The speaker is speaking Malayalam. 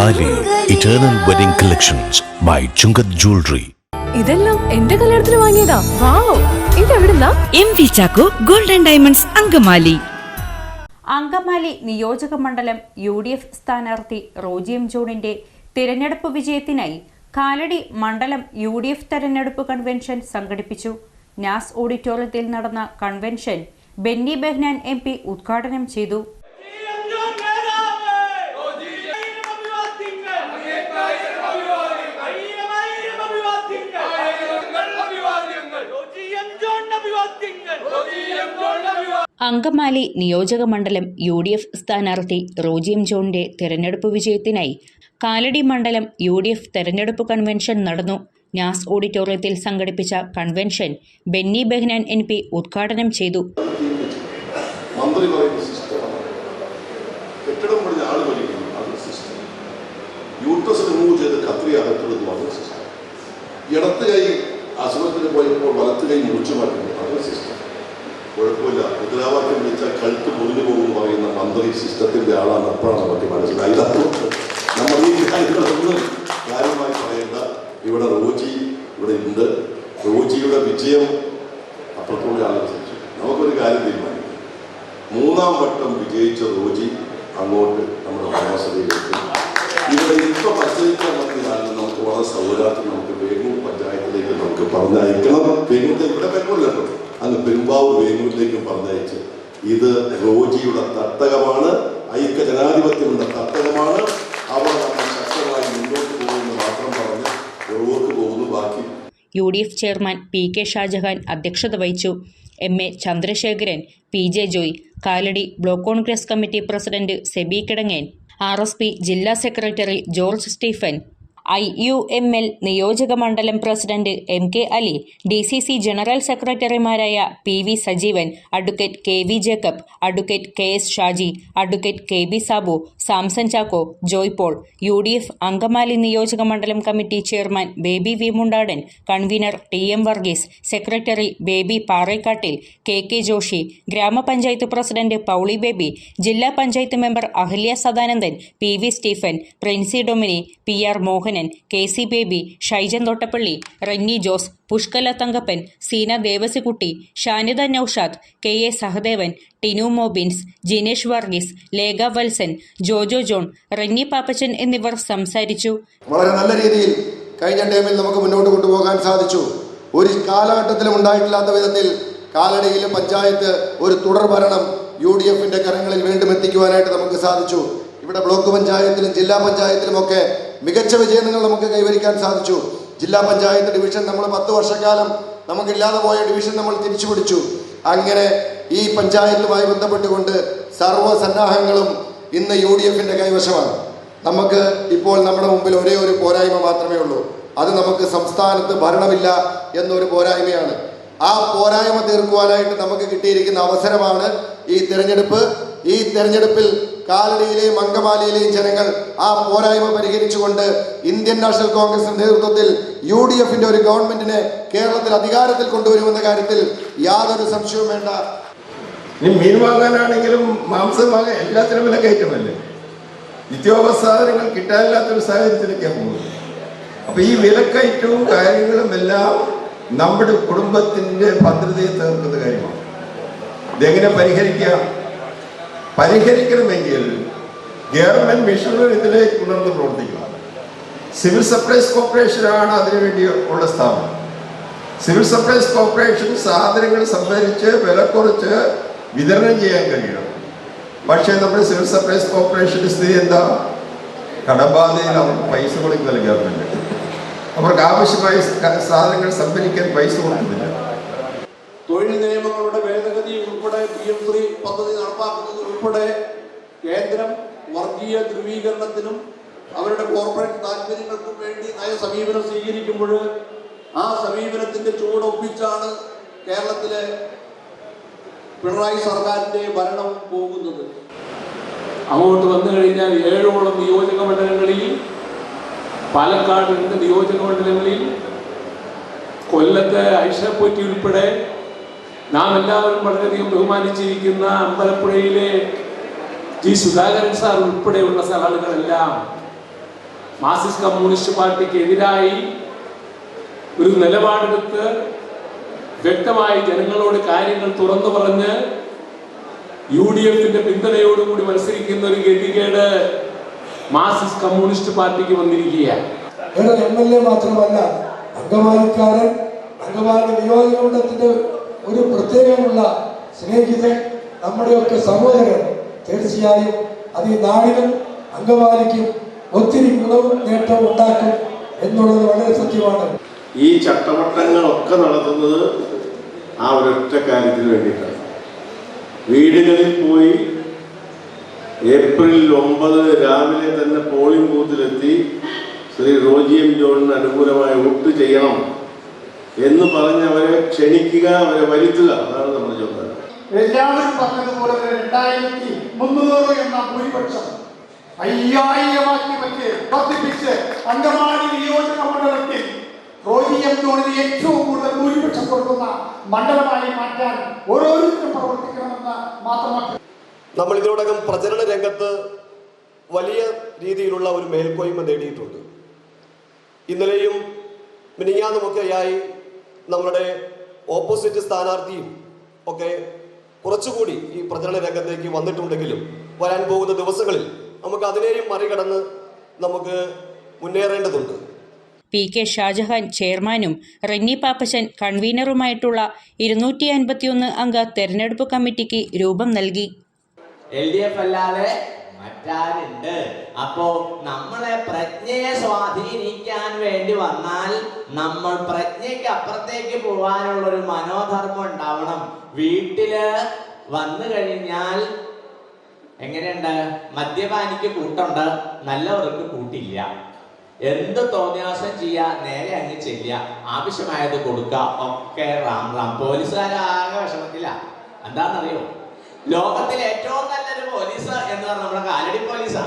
താലി eternal wedding collections by Chungath jewellery. ഇതെല്ലാം എന്റെ കല്യാണത്തിന് വാങ്ങിയതാ. വാവ്, ഇതെവിടുന്നാ? MV Chacko golden diamonds Angamaly. Angamaly നിയോജക മണ്ഡലം UDF സ്ഥാനാർത്ഥി റോജി എം ജോണിന്റെ തിരഞ്ഞെടുപ്പ് വിജയത്തിനായി കാലടി മണ്ഡലം UDF തെരഞ്ഞെടുപ്പ് കൺവെൻഷൻ സംഘടിപ്പിച്ചു. നാസ് ഓഡിറ്റോറിയത്തിൽ നടന്ന കൺവെൻഷൻ ബെന്നി ബെഹ്നാൻ MP ഉദ്ഘാടനം ചെയ്തു. അങ്കമാലി നിയോജക മണ്ഡലം UDF സ്ഥാനാർത്ഥി റോജി എം ജോണിന്റെ തെരഞ്ഞെടുപ്പ് വിജയത്തിനായി കാലടി മണ്ഡലം UDF തെരഞ്ഞെടുപ്പ് കൺവെൻഷൻ നടന്നു. നാസ് ഓഡിറ്റോറിയത്തിൽ സംഘടിപ്പിച്ച കൺവെൻഷൻ ബെന്നി ബെഹ്നാൻ MP ഉദ്ഘാടനം ചെയ്തു. അസുഖത്തിന് പോയപ്പോൾ വലത്ത് കൈ മുറിച്ചു മാറ്റുന്നു, അതൊരു സിസ്റ്റം. കുഴപ്പമില്ല, മുദ്രാവാക്യം വിളിച്ചാൽ കഴുത്ത് മുറിഞ്ഞു പോകും പറയുന്ന മന്ത്രി സിസ്റ്റത്തിന്റെ ആളാണ്. അപ്പോഴാണ് നമുക്ക് മനസ്സിലായി. നമ്മൾ ഈ കാര്യങ്ങളൊന്നും കാര്യമായി പറയേണ്ട. ഇവിടെ റോജി ഇവിടെ ഉണ്ട്. റോജിയുടെ വിജയം അപ്പുറത്തോടെ ആലോചിച്ചു. നമുക്കൊരു കാര്യം തീരുമാനിക്കാം. 3ാം വട്ടം വിജയിച്ച റോജി അങ്ങോട്ട് നമ്മുടെ ഭരണസഭയിലേക്ക് ഇവിടെ ഇപ്പൊ മത്സരിക്കാൻ പറ്റിയാലും നമുക്ക് വളരെ സൗകര്യത്തിൽ നമുക്ക് വേങ്ങൂർ പഞ്ചായത്തിലേക്ക് നമുക്ക് പറഞ്ഞയക്കണം. വേങ്ങൂരിലേക്ക് ഇവിടെ പറ്റുമല്ലോ, അങ്ങ് പെരുമ്പാവൂർ വേങ്ങൂരിലേക്കും പറഞ്ഞയച്ച് ഇത് റോജിയുടെ തട്ടകമാണ്, ഐക്യ ജനാധിപത്യങ്ങളുടെ തട്ടകമാണ്. അവർ നമ്മൾ ശക്തമായി മുന്നോട്ട് പോകുമെന്ന് മാത്രം പറഞ്ഞ് പുറകോട്ട് പോകുന്നു. ബാക്കി UDF ചെയർമാൻ PK ഷാജഹാൻ അധ്യക്ഷത വഹിച്ചു. MA Chandrasekharan, PJ Joy, Kalady block Congress committee president Sebi Kidangen, RSP ജില്ലാ സെക്രട്ടറി ജോർജ് സ്റ്റീഫൻ, IUML നിയോജക മണ്ഡലം president MK Ali, DCC general സെക്രട്ടറിമാരായ PV Sajeevan, advocate KV Jacob, advocate KS Shaji, advocate KB Sabu, Samson Chacko, Joy Paul, UDF Angamaly നിയോജക മണ്ഡലം committee chairman Baby V Mundadan, convener TM Varghese, secretary Baby Parekkattil, KK Joshi, ഗ്രാമപഞ്ചായത്ത് പ്രസിഡന്റ് പൗളി ബേബി, ജില്ലാ panchayat member Ahalya Sadanandan, PV Stephen, Princy Domini, PR Mohanan, KC Baby, Shaijan Thottappally, Renny Jose, Pushkala Thankappan, Seena Devasikutty, Shanida Noushad, KA Sahadevan, Tinu Mobins, Jinesh Varghese, Lekha Valsan, Jojo John, Renny Pappachan എന്നിവർ സംസാരിച്ചു. വളരെ നല്ല രീതിയിൽ കഴിഞ്ഞ ടൈമിൽ നമുക്ക് മുന്നോട്ട് കൊണ്ടുപോകാൻ സാധിച്ചു. ഒരു കാലഘട്ടത്തിലും ഉണ്ടായിട്ടില്ലാത്ത വിധത്തിൽ കാലടിയിലെ പഞ്ചായത്ത് ഒരു തുടർ ഭരണം UDFന്റെ കരങ്ങളിൽ വീണ്ടും എത്തിക്കുവാനായിട്ട് നമുക്ക് സാധിച്ചു. ഇവിടെ ബ്ലോക്ക് പഞ്ചായത്തിലും ജില്ലാ പഞ്ചായത്തിലുമൊക്കെ മികച്ച വിജയങ്ങൾ നമുക്ക് കൈവരിക്കാൻ സാധിച്ചു. ജില്ലാ പഞ്ചായത്ത് ഡിവിഷൻ നമ്മൾ 10 വർഷക്കാലം നമുക്കില്ലാതെ പോയ ഡിവിഷൻ നമ്മൾ തിരിച്ചു പിടിച്ചു. അങ്ങനെ ഈ പഞ്ചായത്തുമായി ബന്ധപ്പെട്ടുകൊണ്ട് സർവ്വസന്നാഹങ്ങളും ഇന്ന് UDFന്റെ കൈവശമാണ്. നമുക്ക് ഇപ്പോൾ നമ്മുടെ മുമ്പിൽ ഒരേ ഒരു പോരായ്മ മാത്രമേ ഉള്ളൂ. അത് നമുക്ക് സംസ്ഥാനത്ത് ഭരണമില്ല എന്നൊരു പോരായ്മയാണ്. ആ പോരായ്മ തീർക്കുവാനായിട്ട് നമുക്ക് കിട്ടിയിരിക്കുന്ന അവസരമാണ് ഈ തെരഞ്ഞെടുപ്പ്. ഈ തെരഞ്ഞെടുപ്പിൽ കാലടിയിലെയും അങ്കമാലിയിലെയും ജനങ്ങൾ ആ പോരായ്മ പരിഹരിച്ചുകൊണ്ട് ഇന്ത്യൻ നാഷണൽ കോൺഗ്രസിന്റെ നേതൃത്വത്തിൽ UDFന്റെ ഒരു ഗവൺമെന്റിനെ കേരളത്തിൽ അധികാരത്തിൽ കൊണ്ടുവരുമെന്ന കാര്യത്തിൽ യാതൊരു സംശയവും വേണ്ട. മീൻ വാങ്ങാനാണെങ്കിലും മാംസം വാങ്ങാൻ എല്ലാത്തിനും വില കയറ്റമല്ലേ. നിത്യോപ സാധനങ്ങൾ കിട്ടാനില്ലാത്തൊരു സാഹചര്യത്തിലേക്കാണ് പോകുന്നത്. അപ്പൊ ഈ വിലക്കയറ്റവും കാര്യങ്ങളും എല്ലാം നമ്മുടെ കുടുംബത്തിന്റെ ഭദ്രതയെ തീർക്കുന്ന കാര്യമാണ്. ഇതെങ്ങനെ പരിഹരിക്കണമെങ്കിൽ ഗവൺമെന്റ് മിഷനറി ഇതിലേക്ക് ഉണർന്ന് പ്രവർത്തിക്കണം. സിവിൽ സപ്ലൈസ് കോർപ്പറേഷനാണ് അതിനുവേണ്ടി ഉള്ള സ്ഥാപനം. സിവിൽ സപ്ലൈസ് കോർപ്പറേഷൻ സാധനങ്ങൾ സംഭരിച്ച് വില കുറച്ച് വിതരണം ചെയ്യാൻ കഴിയണം. പക്ഷേ നമ്മുടെ സിവിൽ സപ്ലൈസ് കോർപ്പറേഷന്റെ സ്ഥിതി എന്താ? കടബാധയിൽ അവർക്ക് പൈസ കൊടുക്കുന്നില്ല ഗവൺമെന്റ്. അവർക്ക് ആവശ്യമായ സാധനങ്ങൾ സംഭരിക്കാൻ പൈസ കൊടുക്കുന്നില്ല. തൊഴിൽ നിയമങ്ങളുടെ ഭേദഗതി ഉൾപ്പെടെ PM3 പദ്ധതി നടപ്പാക്കുന്നത് ഉൾപ്പെടെ കേന്ദ്രം വർഗീയ ധ്രുവീകരണത്തിനും അവരുടെ കോർപ്പറേറ്റ് താല്പര്യങ്ങൾക്കും വേണ്ടി നയ സമീപനം സ്വീകരിക്കുമ്പോൾ ആ സമീപനത്തിന്റെ ചുവടൊപ്പിച്ചാണ് കേരളത്തിലെ പിണറായി സർക്കാരിന്റെ ഭരണം പോകുന്നത്. അങ്ങോട്ട് വന്നു കഴിഞ്ഞാൽ 7ഓളം നിയോജക മണ്ഡലങ്ങളിൽ, പാലക്കാട് 2 നിയോജക മണ്ഡലങ്ങളിൽ, കൊല്ലത്തെ ഐഷപ്പൊറ്റി ഉൾപ്പെടെ നാം എല്ലാവരും വളരെയധികം ബഹുമാനിച്ചിരിക്കുന്ന അമ്പലപ്പുഴയിലെ G. സുധാകരൻ സാർ ഉൾപ്പെടെയുള്ള ആളുകളെല്ലാം മാർക്സിസ്റ്റ് കമ്മ്യൂണിസ്റ്റ് പാർട്ടിക്ക് എതിരായി ഒരു നിലപാടെടുത്ത് വ്യക്തമായി ജനങ്ങളോട് കാര്യങ്ങൾ തുറന്നു പറഞ്ഞ് UDFന്റെ പിന്തുണയോടുകൂടി മത്സരിക്കുന്ന ഒരു ഗതികേട് മാർക്സിസ്റ്റ് കമ്മ്യൂണിസ്റ്റ് പാർട്ടിക്ക് വന്നിരിക്കുകയാണ്. MLA മാത്രമല്ല, അങ്കമാലിക്കാരൻ, അങ്കമാലി നിയോജകമണ്ഡലത്തിന്റെ ഒരു പ്രത്യേകമുള്ള സ്നേഹിതൻ, നമ്മുടെയൊക്കെ സഹോദരൻ, തീർച്ചയായും അത് ഈ നാടിനും അങ്കമാലിക്കും ഒത്തിരി ഗുണവും നേട്ടവും ഉണ്ടാക്കും എന്നുള്ളത് വളരെ സത്യമാണ്. ഈ ചട്ടവട്ടങ്ങളൊക്കെ നടത്തുന്നത് ആ ഒരൊറ്റ കാര്യത്തിന് വേണ്ടിയിട്ടാണ്. വീടുകളിൽ പോയി ഏപ്രിൽ 9 രാവിലെ തന്നെ പോളിംഗ് ബൂത്തിലെത്തി ശ്രീ റോജി എം ജോണിന് അനുകൂലമായി വോട്ട് ചെയ്യണം എന്ന് പറഞ്ഞ് അവരെ ക്ഷണിക്കുക, അവരെ വരുത്തുക, അതാണ് നമ്മുടെ ചുമതല. എല്ലാവരും പറഞ്ഞതുപോലെ 2300 എന്ന ഭൂരിപക്ഷം 5000 വർദ്ധിപ്പിച്ച് അങ്കമാലി നിയോജക മണ്ഡലത്തിൽ റോജി എം ജോണിന് ഏറ്റവും കൂടുതൽ ഭൂരിപക്ഷം കൊടുക്കുന്ന മണ്ഡലമായി മാറ്റാൻ ഓരോരുത്തരും പ്രവർത്തിക്കണമെന്ന് മാത്രമാണ്. നമ്മൾ ഇതിനോടകം പ്രചരണ രംഗത്ത് വലിയ രീതിയിലുള്ള ഒരു മേൽക്കോയ്മ നേടിയിട്ടുണ്ട്. ഇന്നലെയും മിനിഞ്ഞാന്നുമൊക്കെയായി നമ്മുടെ ഓപ്പോസിറ്റ് സ്ഥാനാർത്ഥിയും ഒക്കെ കുറച്ചുകൂടി ഈ പ്രചരണ രംഗത്തേക്ക് വന്നിട്ടുണ്ടെങ്കിലും വരാൻ പോകുന്ന ദിവസങ്ങളിൽ നമുക്ക് അതിനെയും മറികടന്ന് നമുക്ക് മുന്നേറേണ്ടതുണ്ട്. PK ഷാജഹാൻ ചെയർമാനും റിന്നി പാപ്പച്ചൻ കൺവീനറുമായിട്ടുള്ള 251 അംഗ തെരഞ്ഞെടുപ്പ് കമ്മിറ്റിക്ക് രൂപം നൽകി. LDF അല്ലാതെ മറ്റാരുണ്ട്? അപ്പോ നമ്മളെ പ്രജ്ഞയെ സ്വാധീനിക്കാൻ വേണ്ടി വന്നാൽ നമ്മൾ പ്രജ്ഞയ്ക്ക് അപ്പുറത്തേക്ക് പോകാനുള്ളൊരു മനോധർമ്മം ഉണ്ടാവണം. വീട്ടില് വന്നു കഴിഞ്ഞാൽ എങ്ങനെയുണ്ട്? മദ്യപാനിക്ക് കൂട്ടുണ്ട്, നല്ലവർക്ക് കൂട്ടില്ല. എന്ത് തോന്നിയാസം ചെയ്യാ, നേരെ അങ്ങ് ചെല്ലുക, ആവശ്യമായത് കൊടുക്കുക, ഒക്കെ റാം റാം. പോലീസുകാരാകെ വിഷമത്തില്ല. എന്താണെന്നറിയോ? ലോകത്തിലെ ഏറ്റവും നല്ലൊരു പോലീസ് എന്ന് പറഞ്ഞാൽ നമ്മുടെ കാലടി പോലീസാ.